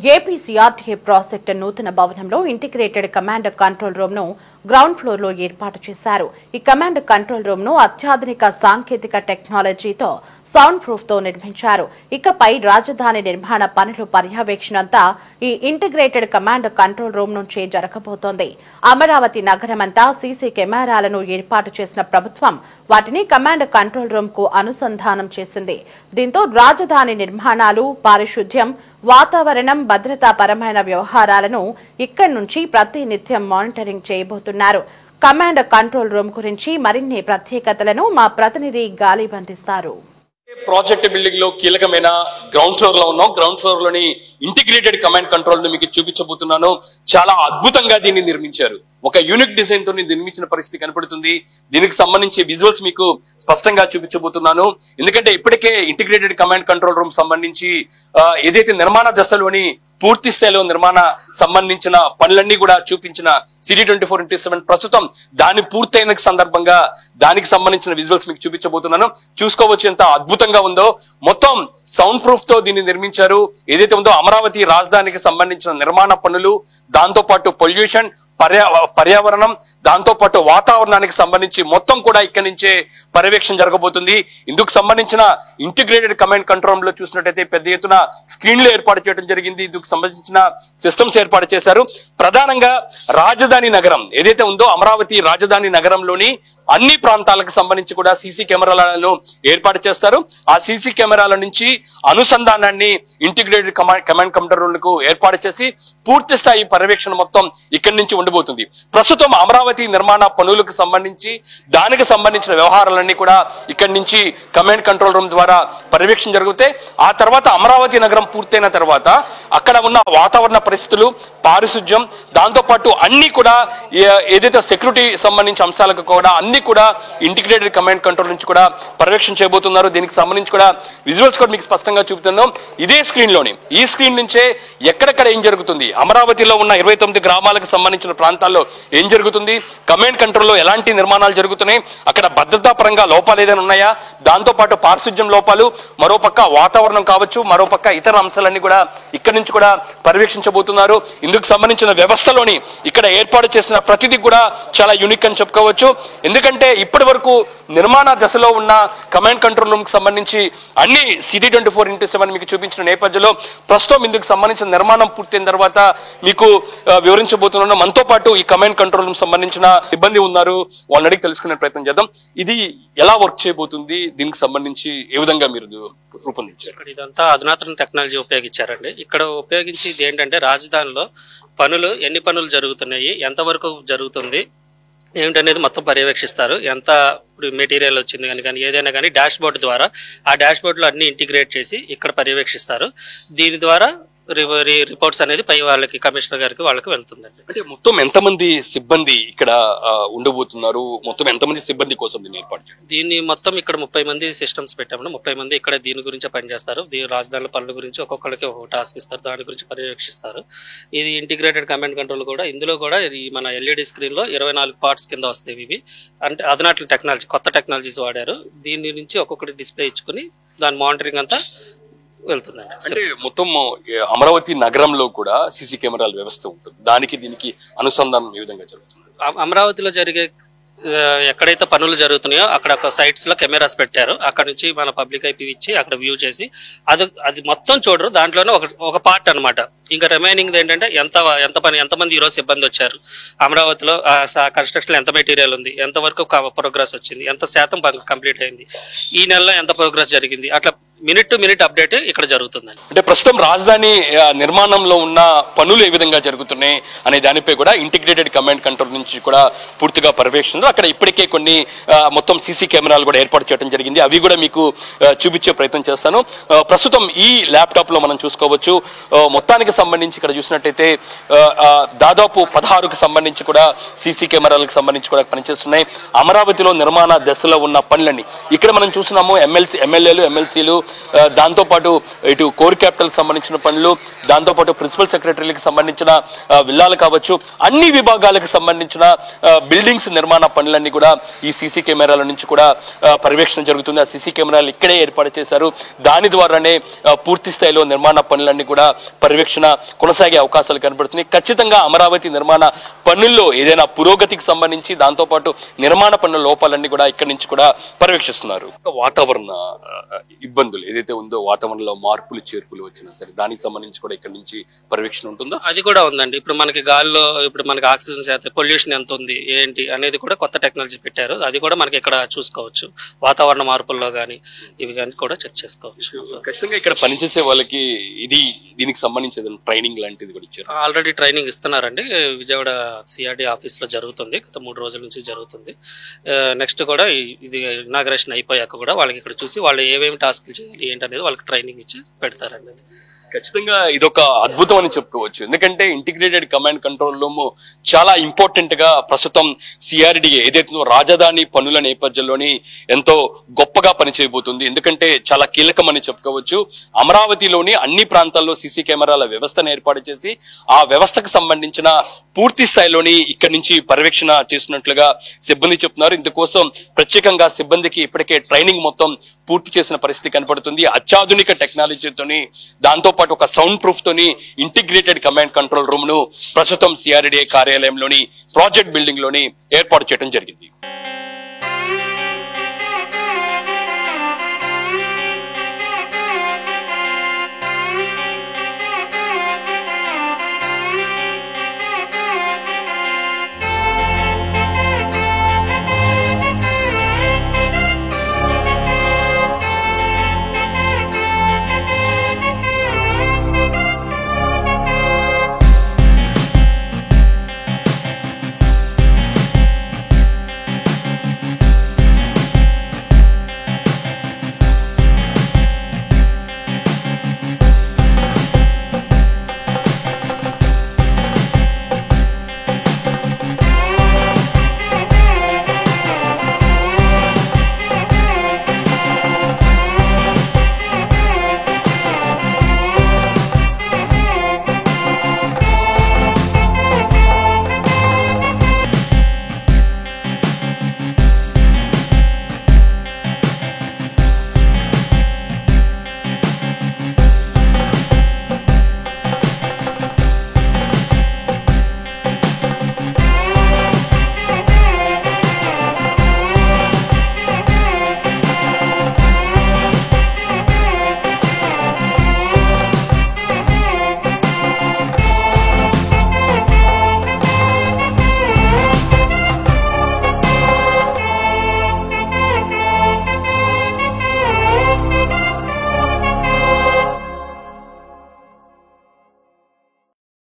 ఏపీసీఆర్టీఏ project నూతన భవనంలో integrated command control room ను గ్రౌండ్ ఫ్లోర్ లో ఏర్పాటు చేశారు. ఈ కమాండ్ కంట్రోల్ రూమ్ ను అత్యాధునిక సాంకేతిక టెక్నాలజీతో సౌండ్ ప్రూఫ్ తో నిర్మించారు. ఇకపై రాజధాని నిర్మాణ పనుల పర్యవేక్షణంతా ఈ ఇంటిగ్రేటెడ్ కమాండ్ కంట్రోల్ రూమ్ నుంచే జరగబోతోంది. అమరావతి నగరమంతా సీసీ కెమెరాలను ఏర్పాటు చేసిన ప్రభుత్వం వాటిని కమాండ్ కంట్రోల్ రూమ్ కు అనుసంధానం చేసింది. దీంతో రాజధాని నిర్మాణాలు, పారిశుద్ధ్యం, వాతావరణం, భద్రతాపరమైన వ్యవహారాలను ఇక్కడి నుంచి ప్రతినిత్యం మానిటరింగ్ చేయబోతున్నారు. కమాండ్ కంట్రోల్ రూమ్ గురించి మరిన్ని ప్రత్యేకతలను మా ప్రతినిధి గాలి బంధిస్తారు. ప్రాజెక్ట్ బిల్డింగ్ లో కీలకమైన గ్రౌండ్ ఫ్లోర్ లో ఉన్నాం. గ్రౌండ్ ఫ్లోర్ లోని ఇంటిగ్రేటెడ్ కమాండ్ కంట్రోల్ ను మీకు చూపించబోతున్నాను. చాలా అద్భుతంగా దీన్ని నిర్మించారు. ఒక యూనిక్ డిజైన్ తో నిర్మించిన పరిస్థితి కనపడుతుంది. దీనికి సంబంధించి విజువల్స్ మీకు స్పష్టంగా చూపించబోతున్నాను. ఎందుకంటే ఇప్పటికే ఇంటిగ్రేటెడ్ కమాండ్ కంట్రోల్ రూమ్ సంబంధించి ఏదైతే నిర్మాణ దశలోని పూర్తి స్థాయిలో నిర్మాణ సంబంధించిన పనులన్నీ కూడా చూపించిన సిటీ24x7 ప్రస్తుతం దాని పూర్తయిన సందర్భంగా దానికి సంబంధించిన విజువల్స్ మీకు చూపించబోతున్నాను. చూసుకోవచ్చు ఎంత అద్భుతంగా ఉందో. మొత్తం సౌండ్ ప్రూఫ్ తో దీన్ని నిర్మించారు. ఏదైతే ఉందో అమరావతి రాజధానికి సంబంధించిన నిర్మాణ పనులు, దాంతో పాటు పొల్యూషన్, పర్యావరణం, దాంతో పాటు వాతావరణానికి సంబంధించి మొత్తం కూడా ఇక్కడి నుంచే పర్యవేక్షణ జరగబోతుంది. ఇందుకు సంబంధించిన ఇంటిగ్రేటెడ్ కమాండ్ కంట్రోల్ లో చూసినట్టయితే పెద్ద ఎత్తున స్క్రీన్లు ఏర్పాటు చేయడం జరిగింది. ఇందుకు సంబంధించిన సిస్టమ్స్ ఏర్పాటు చేశారు. ప్రధానంగా రాజధాని నగరం ఏదైతే ఉందో అమరావతి రాజధాని నగరంలోని అన్ని ప్రాంతాలకు సంబంధించి కూడా సీసీ కెమెరాలను ఏర్పాటు చేస్తారు. ఆ సీసీ కెమెరాల నుంచి అనుసంధానాన్ని ఇంటిగ్రేటెడ్ కమాండ్ కంట్రోల్కు ఏర్పాటు చేసి పూర్తి స్థాయి పర్యవేక్షణ మొత్తం ఇక్కడి నుంచి ఉండబోతుంది. ప్రస్తుతం అమరావతి నిర్మాణ పనులకు సంబంధించి దానికి సంబంధించిన వ్యవహారాలన్నీ కూడా ఇక్కడి నుంచి కమాండ్ కంట్రోల్ రూమ్ ద్వారా పర్యవేక్షణ జరుగుతాయి. ఆ తర్వాత అమరావతి నగరం పూర్తయిన తర్వాత అక్కడ ఉన్న వాతావరణ పరిస్థితులు, పారిశుధ్యం, దాంతో పాటు అన్ని కూడా ఏదైతే సెక్యూరిటీ సంబంధించిన అంశాలకు కూడా అన్ని కూడా ఇంటిగ్రేటెడ్ కమాండ్ కంట్రోల్ నుంచి కూడా పర్యవేక్షణ చేయబోతున్నారు. దీనికి సంబంధించి కూడా విజువల్స్ కూడా మీకు స్పష్టంగా చూపుతున్నాం. ఇదే స్క్రీన్ లోని ఈ స్క్రీన్ నుంచే ఎక్కడెక్కడ ఏం జరుగుతుంది, అమరావతిలో ఉన్న 29 గ్రామాలకు సంబంధించిన ప్రాంతాల్లో ఏం జరుగుతుంది, కమాండ్ కంట్రోల్ లో ఎలాంటి నిర్మాణాలు జరుగుతున్నాయి, అక్కడ భద్రతా పరంగా లోపాలు ఏదైనా ఉన్నాయా, దాంతో పాటు పారిశుధ్యం లోపాలు, మరోపక్క వాతావరణం కావచ్చు, మరోపక్క ఇతర అంశాలన్నీ కూడా ఇక్కడి నుంచి కూడా పర్యవేక్షించబోతున్నారు. ఇందుకు సంబంధించిన వ్యవస్థలోని ఇక్కడ ఏర్పాటు చేసిన ప్రతిదీ కూడా చాలా యూనిక్ అని చెప్పుకోవచ్చు. ఎందుకంటే ఇప్పటి వరకు నిర్మాణ దశలో ఉన్న కమాండ్ కంట్రోల్ రూమ్ కి సంబంధించి అన్ని సిటీ24x7 మీకు చూపించిన నేపథ్యంలో ప్రస్తుతం ఇందుకు సంబంధించిన నిర్మాణం పూర్తయిన తర్వాత మీకు వివరించబోతున్నాను. మనతో పాటు ఈ కమాండ్ కంట్రోల్ రూమ్ సంబంధించిన సిబ్బంది ఉన్నారు. వాళ్ళని అడిగి తెలుసుకునే ప్రయత్నం చేద్దాం. ఇది ఎలా వర్క్ చేయబోతుంది, దీనికి సంబంధించి ఏ విధంగా మీరు రూపొందించారు? ఇదంతా అధునాతన టెక్నాలజీ ఉపయోగించారండి. ఇక్కడ ఉపయోగించేది ఏంటంటే రాజధానిలో ఎన్ని పనులు జరుగుతున్నాయి, ఎంతవరకు జరుగుతుంది ఏమిటనేది మొత్తం పర్యవేక్షిస్తారు. ఎంత మెటీరియల్ వచ్చింది కానీ ఏదైనా కానీ డాష్ బోర్డు ద్వారా ఆ డాష్ బోర్డులో అన్ని ఇంటిగ్రేట్ చేసి ఇక్కడ పర్యవేక్షిస్తారు. దీని ద్వారా రిపోర్ట్స్ అనేది పై వాళ్ళకి, కమిషనర్ గారికి వాళ్ళకి వెళ్తుందండి. అంటే మొత్తం ఎంతమంది సిబ్బంది ఇక్కడ ఉండబోతున్నారు, మొత్తం ఎంతమంది సిబ్బంది కోసం దీన్ని ఏర్పాటు చేయాలి? దీన్ని మొత్తం ఇక్కడ 30 మంది సిస్టమ్స్ పెట్టాము. 30 మంది ఇక్కడ దీని గురించి పనిచేస్తారు. రాజధాని పనుల గురించి ఒక్కొక్కరికి ఒక టాస్క్ ఇస్తారు, దాని గురించి పర్యవేక్షిస్తారు. ఇది ఇంటిగ్రేటెడ్ కమాండ్ కంట్రోల్ కూడా ఇందులో కూడా మన ఎల్ఈడి స్క్రీన్ లో 24 పార్ట్స్ కింద వస్తాయి. ఇవి అంటే అధునాతన టెక్నాలజీ, కొత్త టెక్నాలజీస్ వాడారు. దీని నుంచి ఒక్కొక్కటి డిస్ప్లే ఇచ్చుకుని దాని మానిటరింగ్ అంతా వెళ్తుందండి. అంటే మొత్తం అమరావతి నగరంలో కూడా సీసీ కెమెరాల వ్యవస్థ ఉంటుంది. దానికి దీనికి అనుసంధానం ఏ విధంగా జరుగుతుంది? అమరావతిలో జరిగే ఎక్కడైతే పనులు జరుగుతున్నాయో అక్కడ ఒక సైట్స్ లో కెమెరాస్ పెట్టారు. అక్కడ నుంచి మన పబ్లిక్ ఐపీ ఇచ్చి అక్కడ వ్యూ చేసి అది మొత్తం చూడరు. దాంట్లోనే ఒక పార్ట్ అనమాట. ఇంకా రిమైనింగ్ ఏంటంటే ఎంతమంది ఈరోజు సిబ్బంది వచ్చారు, అమరావతిలో కన్స్ట్రక్షన్ ఎంత మెటీరియల్ ఉంది, ఎంత వరకు ప్రోగ్రెస్ వచ్చింది, ఎంత శాతం కంప్లీట్ అయింది, ఈ నెలలో ఎంత ప్రోగ్రెస్ జరిగింది, అట్లా మినిట్ టు మినిట్ అప్డేట్ ఇక్కడ జరుగుతుందండి. అంటే ప్రస్తుతం రాజధాని నిర్మాణంలో ఉన్న పనులు ఏ విధంగా జరుగుతున్నాయి అనే దానిపై కూడా ఇంటిగ్రేటెడ్ కమాండ్ కంట్రోల్ నుంచి కూడా పూర్తిగా పర్యవేక్షణ అక్కడ ఇప్పటికే కొన్ని మొత్తం సీసీ కెమెరాలు కూడా ఏర్పాటు చేయడం జరిగింది. అవి కూడా మీకు చూపించే ప్రయత్నం చేస్తాను. ప్రస్తుతం ఈ ల్యాప్టాప్ లో మనం చూసుకోవచ్చు. మొత్తానికి సంబంధించి ఇక్కడ చూసినట్టయితే దాదాపు 16కు సంబంధించి కూడా సీసీ కెమెరాలకు సంబంధించి కూడా పనిచేస్తున్నాయి. అమరావతిలో నిర్మాణ దశలో ఉన్న పనులన్నీ ఇక్కడ మనం చూస్తున్నాము. ఎమ్మెల్యేలు, ఎమ్మెల్సీలు, దాంతో పాటు ఇటు కోర్ క్యాపిటల్ సంబంధించిన పనులు, దాంతో పాటు ప్రిన్సిపల్ సెక్రటరీలకు సంబంధించిన విల్లాలు కావచ్చు, అన్ని విభాగాలకు సంబంధించిన బిల్డింగ్స్ నిర్మాణ పనులన్నీ కూడా ఈ సీసీ కెమెరాల నుంచి కూడా పర్యవేక్షణ జరుగుతుంది. ఆ సీసీ కెమెరాలు ఇక్కడే ఏర్పాటు చేశారు. దాని ద్వారానే పూర్తి స్థాయిలో నిర్మాణ పనులన్నీ కూడా పర్యవేక్షణ కొనసాగే అవకాశాలు కనబడుతుంది. ఖచ్చితంగా అమరావతి నిర్మాణ పనుల్లో ఏదైనా పురోగతికి సంబంధించి, దాంతో పాటు నిర్మాణ పనుల లోపాలన్నీ కూడా ఇక్కడి నుంచి కూడా పర్యవేక్షిస్తున్నారు. వాతావరణ ఇబ్బందులు ఏదైతే ఉందో, వాతావరణంలో మార్పులు చేర్పులు వచ్చినా సరే దానికి సంబంధించి కూడా ఇక్కడ నుంచి పర్యవేక్షణ ఉంటుందా? అది కూడా ఉందండి. ఇప్పుడు మనకి గాల్లో ఇప్పుడు మనకి ఆక్సిజన్ శాతం, పొల్యూషన్ ఎంత ఉంది ఏంటి అనేది కూడా కొత్త టెక్నాలజీ పెట్టారు. అది కూడా మనకి ఇక్కడ చూసుకోవచ్చు. వాతావరణ మార్పుల్లో కానీ ఇవి కానీ కూడా చెక్ చేసుకోవచ్చు. ఖచ్చితంగా ఇక్కడ పనిచేసే వాళ్ళకి దీనికి సంబంధించి ట్రైనింగ్ లాంటిది కూడా ఇచ్చారు. ఆల్రెడీ ట్రైనింగ్ ఇస్తున్నారండి. విజయవాడ సిఆర్డి ఆఫీస్ లో జరుగుతుంది. గత 3 రోజుల నుంచి జరుగుతుంది. నెక్స్ట్ కూడా ఇది ఇనాగరేషన్ అయిపోయాక కూడా వాళ్ళకి ఇక్కడ చూసి వాళ్ళు ఏమేమి టాస్క్లు చేయాలి ఏంటనేది వాళ్ళకి ట్రైనింగ్ ఇచ్చి పెడతారండి. ఖచ్చితంగా ఇదొక అద్భుతం అని చెప్పుకోవచ్చు. ఎందుకంటే ఇంటిగ్రేటెడ్ కమాండ్ కంట్రోల్ రూమ్ చాలా ఇంపార్టెంట్ గా ప్రస్తుతం సిఆర్డిఏ ఏదైతే రాజధాని పనుల నేపథ్యంలోని ఎంతో గొప్పగా పనిచేయబోతుంది. ఎందుకంటే చాలా కీలకం అని చెప్పుకోవచ్చు. అమరావతిలోని అన్ని ప్రాంతాల్లో సీసీ కెమెరాల వ్యవస్థను ఏర్పాటు చేసి ఆ వ్యవస్థకు సంబంధించిన పూర్తి స్థాయిలోని ఇక్కడి నుంచి పర్యవేక్షణ చేస్తున్నట్లుగా సిబ్బంది చెప్తున్నారు. ఇందుకోసం ప్రత్యేకంగా సిబ్బందికి ఇప్పటికే ట్రైనింగ్ మొత్తం పూర్తి చేసిన పరిస్థితి కనపడుతుంది. అత్యాధునిక టెక్నాలజీతోని, దాంతో పాటు ఒక సౌండ్ ప్రూఫ్ తోని ఇంటిగ్రేటెడ్ కమాండ్ కంట్రోల్ రూమ్ ను ప్రస్తుతం సిఆర్డిఏ కార్యాలయంలోని ప్రాజెక్ట్ బిల్డింగ్ లోని ఏర్పాటు చేయడం జరిగింది.